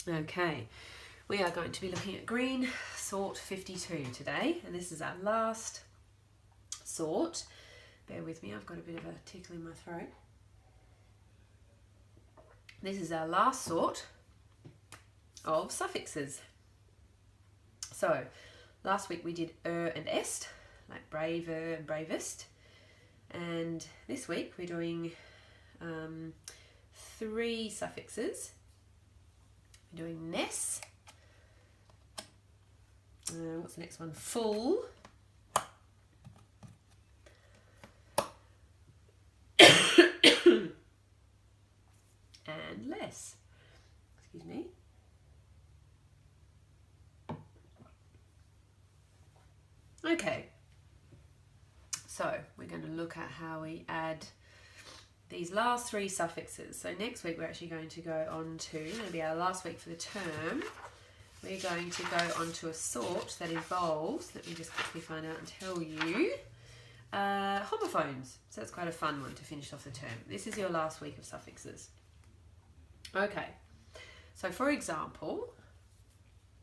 Okay, we are going to be looking at green sort 52 today, and this is our last sort. Bear with me, I've got a bit of a tickle in my throat. This is our last sort of suffixes. So, last week we did and est, like braver and bravest. And this week we're doing 3 suffixes. We're doing ness. What's the next one? Full. And less. Excuse me. Okay. So we're going to look at how we add these last 3 suffixes. So next week we're actually going to go on to, it'll be our last week for the term, we're going to go on to a sort that involves, let me just quickly find out and tell you, homophones. So that's quite a fun one to finish off the term. This is your last week of suffixes. Okay, so for example,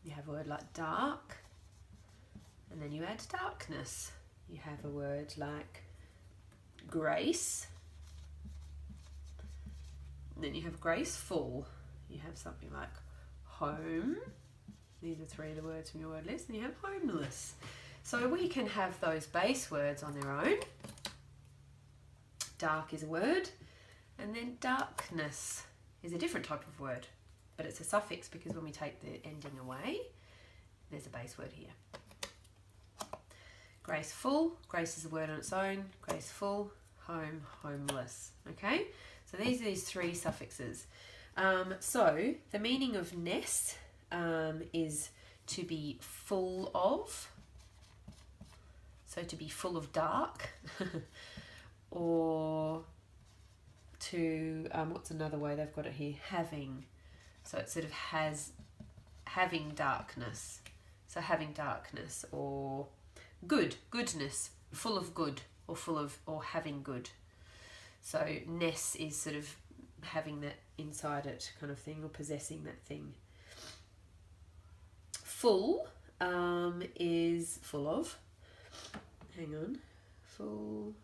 you have a word like dark, and then you add darkness. You have a word like grace, and then you have graceful. You have something like home. These are 3 of the words from your word list, and you have homeless. So we can have those base words on their own. Dark is a word, and then darkness is a different type of word, but it's a suffix because when we take the ending away, there's a base word here. Graceful, grace is a word on its own, graceful, home, homeless. Okay, so these are these 3 suffixes. So the meaning of ness is to be full of, so to be full of dark, or to, what's another way they've got it here, having, so it sort of has, having darkness, so having darkness, or good, goodness, full of good, or full of, or having good. So ness is sort of having that inside it kind of thing, or possessing that thing. Full is full of, hang on, full,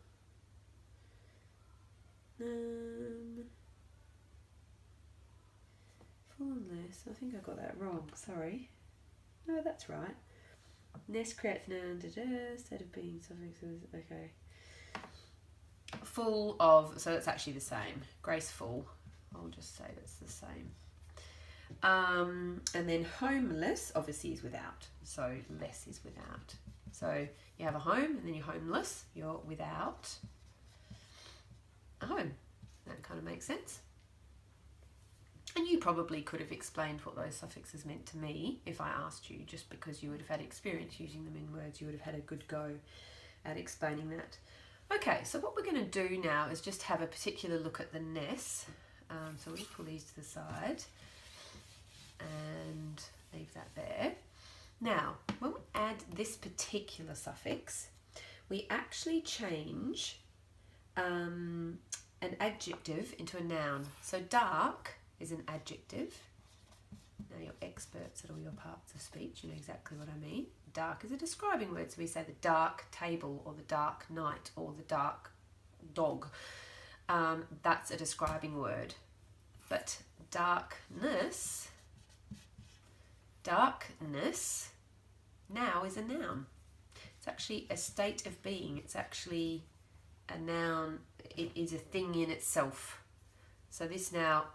fullness, I think I got that wrong, sorry. No, that's right. Ness creates noun, instead of being suffixes, okay. Full of, so it's actually the same. Graceful, I'll just say that's the same. And then homeless, obviously, is without, so less is without. So you have a home, and then you're homeless, you're without a home. That kind of makes sense. And you probably could have explained what those suffixes meant to me if I asked you, just because you would have had experience using them in words, you would have had a good go at explaining that. Okay, so what we're going to do now is just have a particular look at the ness. So we'll pull these to the side and leave that there. Now, when we add this particular suffix, we actually change an adjective into a noun. So dark is an adjective. Now you're experts at all your parts of speech, you know exactly what I mean. Dark is a describing word, so we say the dark table, or the dark night, or the dark dog. That's a describing word. But darkness now is a noun. It's actually a state of being. It's actually a noun. It is a thing in itself. So this now,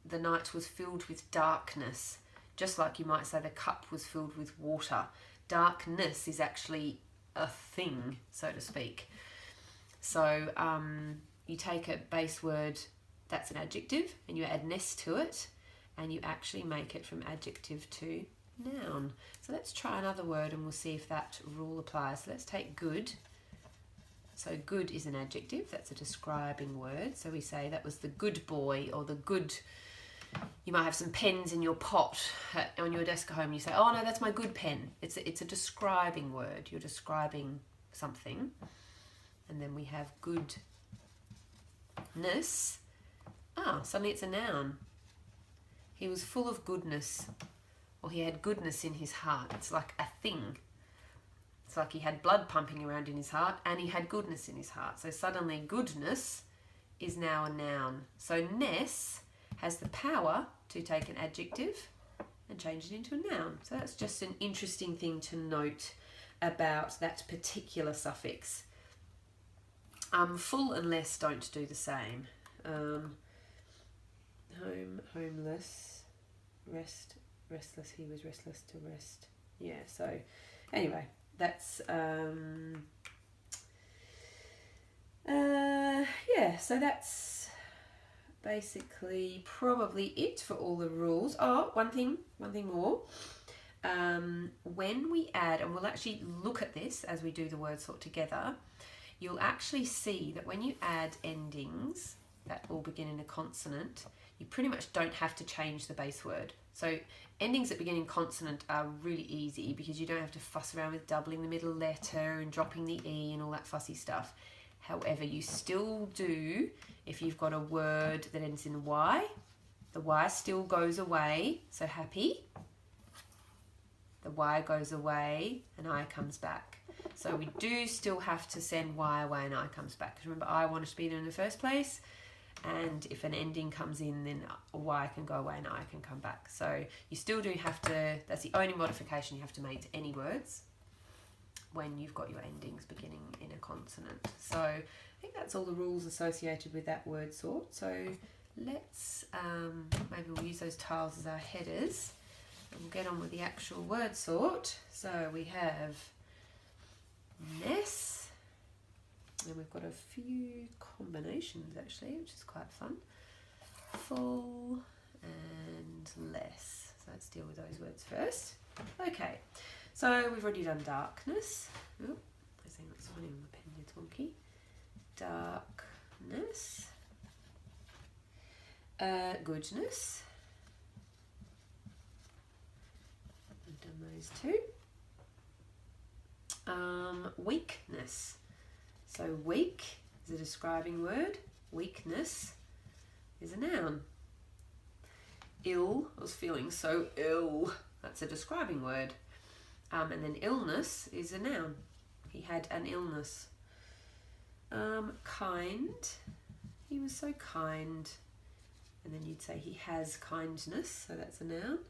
the night was filled with darkness, just like you might say the cup was filled with water. Darkness is actually a thing, so to speak. So you take a base word that's an adjective and you add ness to it, and you actually make it from adjective to noun. So let's try another word and we'll see if that rule applies. So let's take good. So good is an adjective, that's a describing word. So we say that was the good boy, or the good, you might have some pens in your pot on your desk at home, and you say, oh no, that's my good pen. It's a describing word, you're describing something. And then we have goodness. Suddenly it's a noun. He was full of goodness, or he had goodness in his heart. It's like a thing. It's like he had blood pumping around in his heart and he had goodness in his heart. So suddenly goodness is now a noun. So ness has the power to take an adjective and change it into a noun. So that's just an interesting thing to note about that particular suffix. Full and less don't do the same. Home, homeless, rest, restless. He was restless to rest. Yeah, so anyway, that's yeah, so that's basically probably it for all the rules. Oh, one thing more. When we add, and we'll actually look at this as we do the word sort together, you'll actually see that when you add endings that all begin in a consonant, you pretty much don't have to change the base word. So endings that begin in consonant are really easy because you don't have to fuss around with doubling the middle letter and dropping the E and all that fussy stuff. However, you still do if you've got a word that ends in Y. The Y still goes away, so happy. The Y goes away and I comes back. So we do still have to send Y away and I comes back. Because remember, I wanted to be there in the first place. And if an ending comes in, then Y can go away and I can come back. So you still do have to, that's the only modification you have to make to any words when you've got your endings beginning in a consonant. So I think that's all the rules associated with that word sort. So let's, maybe we'll use those tiles as our headers and we'll get on with the actual word sort. So we have ness, and we've got a few combinations actually, which is quite fun. Full and less. So let's deal with those words first. Okay, so we've already done darkness. Oh, I think that's funny when my pen gets wonky. Darkness. Goodness. We've done those two. Weakness. So weak is a describing word. Weakness is a noun. Ill, I was feeling so ill. That's a describing word. And then illness is a noun. He had an illness. Kind. He was so kind. And then you'd say he has kindness. So that's a noun.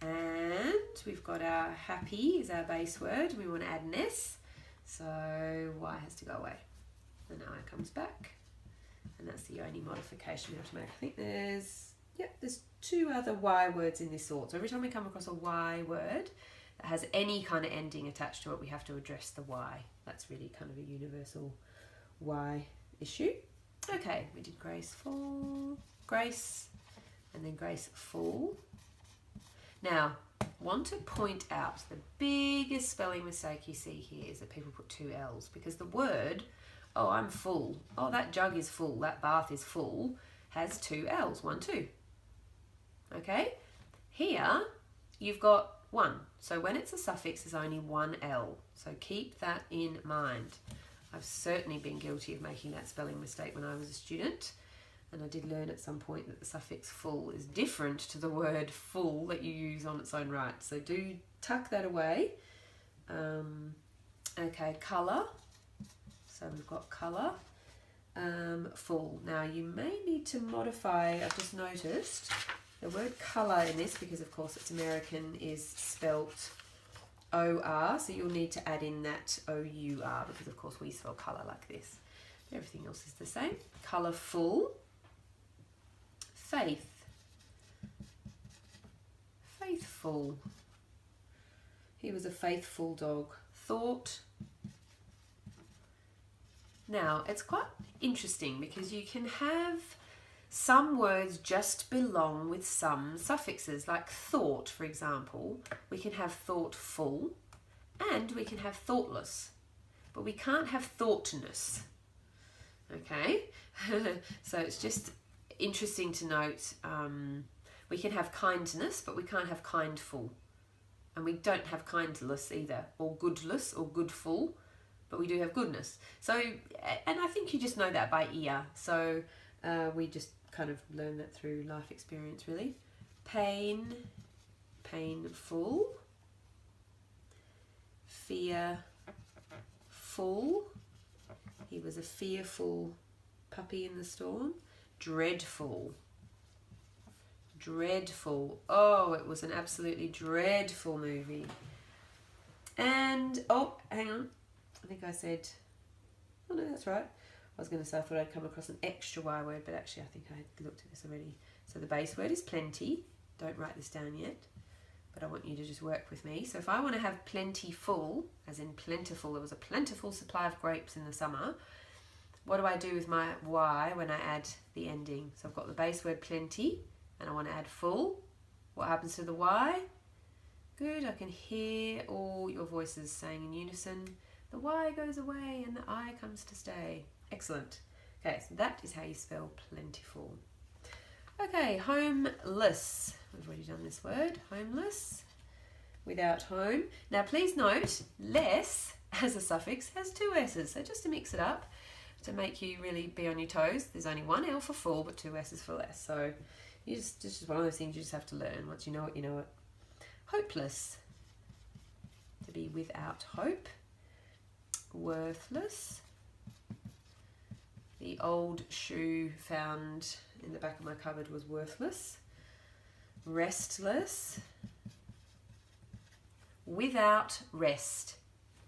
And we've got our happy is our base word. We want to add ness. So Y has to go away. And I comes back. And that's the only modification we have to make. I think there's two other Y words in this sort. So every time we come across a Y word that has any kind of ending attached to it, we have to address the Y. That's really kind of a universal Y issue. Okay, we did graceful, grace, and then graceful. Now, want to point out the biggest spelling mistake you see here is that people put two L's, because the word, oh, I'm full, oh, that jug is full, that bath is full, has two L's, 1, 2. Okay? Here, you've got one. So when it's a suffix, there's only one L. So keep that in mind. I've certainly been guilty of making that spelling mistake when I was a student. And I did learn at some point that the suffix full is different to the word full that you use on its own right. So do tuck that away. Okay, colour. So we've got colour. Full. Now you may need to modify, I've just noticed, the word colour in this, because of course it's American, is spelt O-R. So you'll need to add in that O-U-R, because of course we spell colour like this. Everything else is the same. Colourful. Faith. Faithful. He was a faithful dog. Thought. Now, it's quite interesting because you can have some words just belong with some suffixes, like thought, for example. We can have thoughtful and we can have thoughtless, but we can't have thoughtness. Okay? So it's just interesting to note, we can have kindness, but we can't have kindful. And we don't have kindless either, or goodless, or goodful, but we do have goodness. So, and I think you just know that by ear. So we just kind of learn that through life experience, really. pain, painful, fear, full. He was a fearful puppy in the storm. Dreadful, dreadful. Oh, it was an absolutely dreadful movie. And, oh, hang on. I think I said, oh no, that's right. I was going to say I thought I'd come across an extra Y word, but actually I think I had looked at this already. So the base word is plenty. Don't write this down yet, but I want you to just work with me. So if I want to have plentiful, as in plentiful, there was a plentiful supply of grapes in the summer, what do I do with my Y when I add the ending? So I've got the base word plenty, and I want to add full. What happens to the Y? Good, I can hear all your voices saying in unison, the Y goes away and the I comes to stay. Excellent. Okay, so that is how you spell plentiful. Okay, homeless. We've already done this word, homeless, without home. Now please note, less as a suffix has two S's, so just to mix it up, to make you really be on your toes, there's only one L for full, but two S's for less. So you just one of those things you just have to learn. Once you know it, you know it. Hopeless, to be without hope. Worthless. The old shoe found in the back of my cupboard was worthless. Restless. Without rest.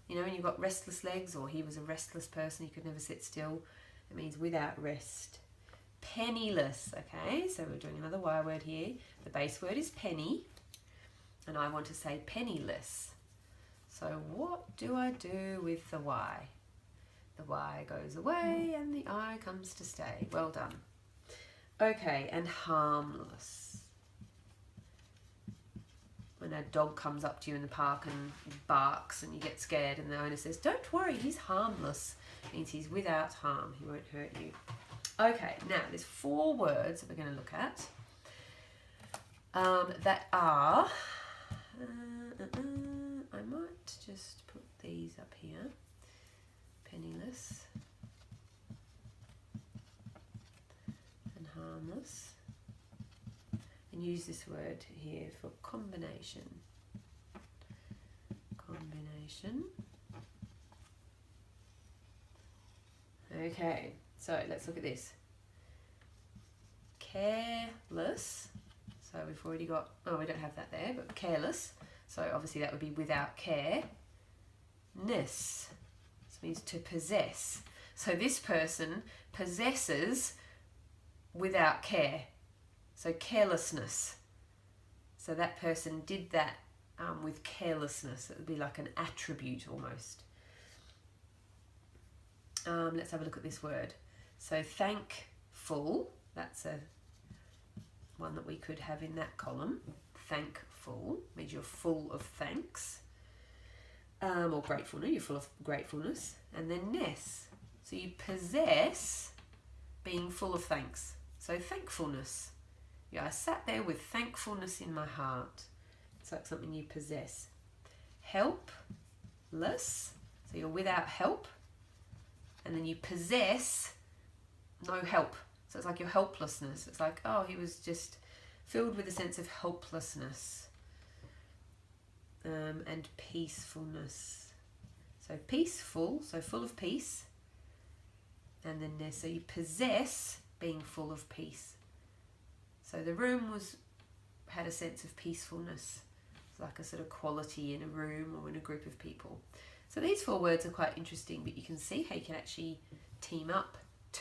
You know when you've got restless legs, or he was a restless person, he could never sit still. It means without rest. Penniless, okay, so we're doing another Y word here. The base word is penny, and I want to say penniless. So what do I do with the Y? The Y goes away and the I comes to stay. Well done. Okay, and harmless. When a dog comes up to you in the park and barks and you get scared and the owner says, don't worry, he's harmless. It means he's without harm. He won't hurt you. Okay, now there's 4 words that we're going to look at that are... I might just put these up here. Penniless and harmless. And use this word here for combination. Combination. Okay, so let's look at this. Careless. So we've already got, oh, we don't have that there, but careless. So obviously that would be without care. Ness. This means to possess. So this person possesses without care. So carelessness. So that person did that with carelessness. It would be like an attribute almost. Let's have a look at this word. So thankful, that's a one that we could have in that column. Thankful means you're full of thanks. Or gratefulness, you're full of gratefulness. And then ness, so you possess being full of thanks. So thankfulness. Yeah, I sat there with thankfulness in my heart. It's like something you possess. Helpless, so you're without help. And then you possess no help. So it's like your helplessness. It's like, oh, he was just filled with a sense of helplessness. And peacefulness. So peaceful, so full of peace. And then so you possess being full of peace. So the room had a sense of peacefulness. It's like a sort of quality in a room or in a group of people. So these 4 words are quite interesting, but you can see how you can actually team up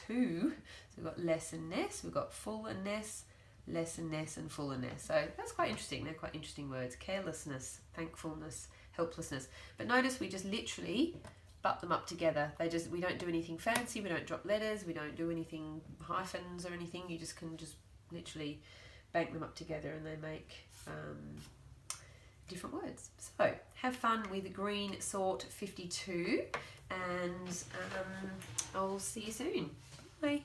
2. So we've got less and ness, we've got full and ness, less and ness, and full and ness. So that's quite interesting. They're quite interesting words. Carelessness, thankfulness, helplessness. But notice we just literally butt them up together. We don't do anything fancy, we don't drop letters, we don't do anything hyphens or anything. You just can just literally bank them up together and they make different words. So have fun with Green Sort 52 and I'll see you soon. Bye.